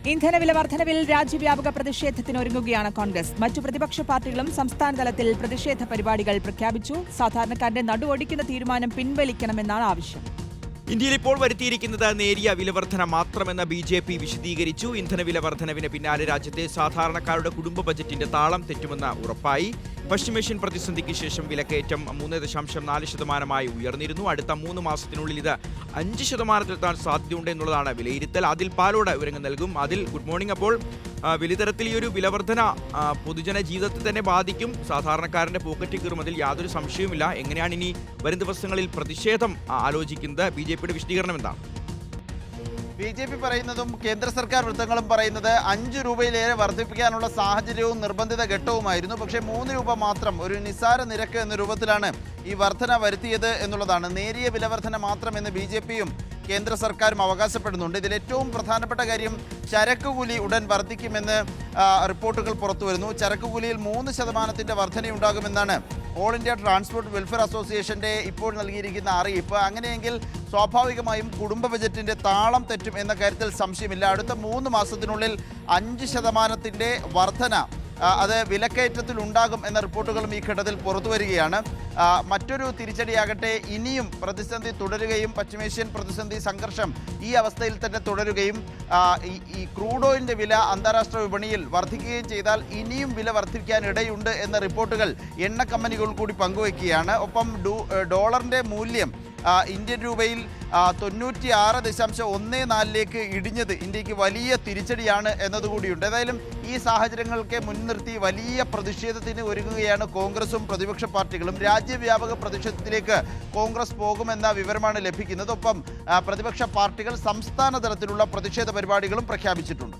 ഇന്ധനവില വർധനവിൽ രാജ്യവ്യാപക പ്രതിഷേധത്തിനൊരുങ്ങുകയാണ് കോൺഗ്രസ്. മറ്റു പ്രതിപക്ഷ പാർട്ടികളും സംസ്ഥാന തലത്തിൽ പ്രതിഷേധ പരിപാടികൾ പ്രഖ്യാപിച്ചു. സാധാരണക്കാരന്റെ നടുവൊടിക്കുന്ന തീരുമാനം പിൻവലിക്കണമെന്നാണ് ആവശ്യം. ഇന്ത്യയിൽ ഇപ്പോൾ വരുത്തിയിരിക്കുന്നത് നേരിയ വിലവർധന മാത്രമെന്ന് BJP വിശദീകരിച്ചു. ഇന്ധനവില വർധനവിന് പിന്നാലെ രാജ്യത്തെ സാധാരണക്കാരുടെ കുടുംബ ബജറ്റിന്റെ താളം തെറ്റുമെന്ന് ഉറപ്പായി. പശ്ചിമേഷ്യൻ പ്രതിസന്ധിക്ക് ശേഷം വിലക്കയറ്റം 3.4% ഉയർന്നിരുന്നു. അടുത്ത 3 മാസത്തിനുള്ളിൽ ഇത് 5%-ലെത്താൻ സാധ്യതയുണ്ട് എന്നുള്ളതാണ് വിലയിരുത്തൽ. അതിൽ പാലോട് വിവരങ്ങൾ നൽകും. അതിൽ ഗുഡ് മോർണിംഗ്. അപ്പോൾ വലിയതരത്തിൽ ഈ ഒരു വിലവർധന പൊതുജന ജീവിതത്തെ തന്നെ ബാധിക്കും, സാധാരണക്കാരന്റെ പോക്കറ്റ് കീറും, അതിൽ യാതൊരു സംശയവുമില്ല. എങ്ങനെയാണ് ഇനി വരും ദിവസങ്ങളിൽ പ്രതിഷേധം ആലോചിക്കുന്നത്? BJPയുടെ വിശദീകരണം എന്താണ്? BJP പറയുന്നതും കേന്ദ്ര സർക്കാർ വൃത്തങ്ങളും പറയുന്നത് 5 രൂപയിലേറെ വർദ്ധിപ്പിക്കാനുള്ള സാഹചര്യവും നിർബന്ധിത ഘട്ടവുമായിരുന്നു. പക്ഷേ 3 രൂപ മാത്രം, ഒരു നിസ്സാര നിരക്ക് എന്ന രൂപത്തിലാണ് ഈ വർധന വരുത്തിയത് എന്നുള്ളതാണ്. നേരിയ വിലവർധന മാത്രം എന്ന് BJPയും കേന്ദ്ര സർക്കാരും അവകാശപ്പെടുന്നുണ്ട്. ഇതിൽ ഏറ്റവും പ്രധാനപ്പെട്ട കാര്യം ചരക്കുകൂലി ഉടൻ വർദ്ധിക്കുമെന്ന് റിപ്പോർട്ടുകൾ പുറത്തു വരുന്നു. ചരക്കുകൂലിയിൽ 3% വർധനയുണ്ടാകുമെന്നാണ് ഓൾ ഇന്ത്യ ട്രാൻസ്പോർട്ട് വെൽഫെയർ അസോസിയേഷൻ്റെ ഇപ്പോൾ നൽകിയിരിക്കുന്ന അറിയിപ്പ്. അങ്ങനെയെങ്കിൽ സ്വാഭാവികമായും കുടുംബ ബജറ്റിൻ്റെ താളം തെറ്റും എന്ന കാര്യത്തിൽ സംശയമില്ല. അടുത്ത 3 മാസത്തിനുള്ളിൽ 5% വർധന അത് വിലക്കയറ്റത്തിൽ ഉണ്ടാകും എന്ന റിപ്പോർട്ടുകളും ഈ ഘട്ടത്തിൽ പുറത്തു വരികയാണ്. മറ്റൊരു തിരിച്ചടിയാകട്ടെ, ഇനിയും പ്രതിസന്ധി തുടരുകയും പശ്ചിമേഷ്യൻ പ്രതിസന്ധി സംഘർഷം ഈ അവസ്ഥയിൽ തന്നെ തുടരുകയും ഈ ക്രൂഡ് ഓയിലിൻ്റെ വില അന്താരാഷ്ട്ര വിപണിയിൽ വർദ്ധിക്കുകയും ചെയ്താൽ ഇനിയും വില വർദ്ധിക്കാൻ ഇടയുണ്ട് എന്ന റിപ്പോർട്ടുകൾ എണ്ണ കമ്പനികൾ കൂടി പങ്കുവയ്ക്കുകയാണ്. ഒപ്പം ഡോളറിൻ്റെ മൂല്യം ഇന്ത്യൻ രൂപയിൽ 96.14 ഇടിഞ്ഞത് ഇന്ത്യക്ക് വലിയ തിരിച്ചടിയാണ് എന്നതുകൂടിയുണ്ട്. ഏതായാലും ഈ സാഹചര്യങ്ങൾക്ക് മുൻനിർത്തി വലിയ പ്രതിഷേധത്തിന് ഒരുങ്ങുകയാണ് കോൺഗ്രസും പ്രതിപക്ഷ പാർട്ടികളും. രാജ്യവ്യാപക പ്രതിഷേധത്തിലേക്ക് കോൺഗ്രസ് പോകുമെന്ന വിവരമാണ് ലഭിക്കുന്നത്. ഒപ്പം പ്രതിപക്ഷ പാർട്ടികൾ സംസ്ഥാന തലത്തിലുള്ള പ്രതിഷേധ പരിപാടികളും പ്രഖ്യാപിച്ചിട്ടുണ്ട്.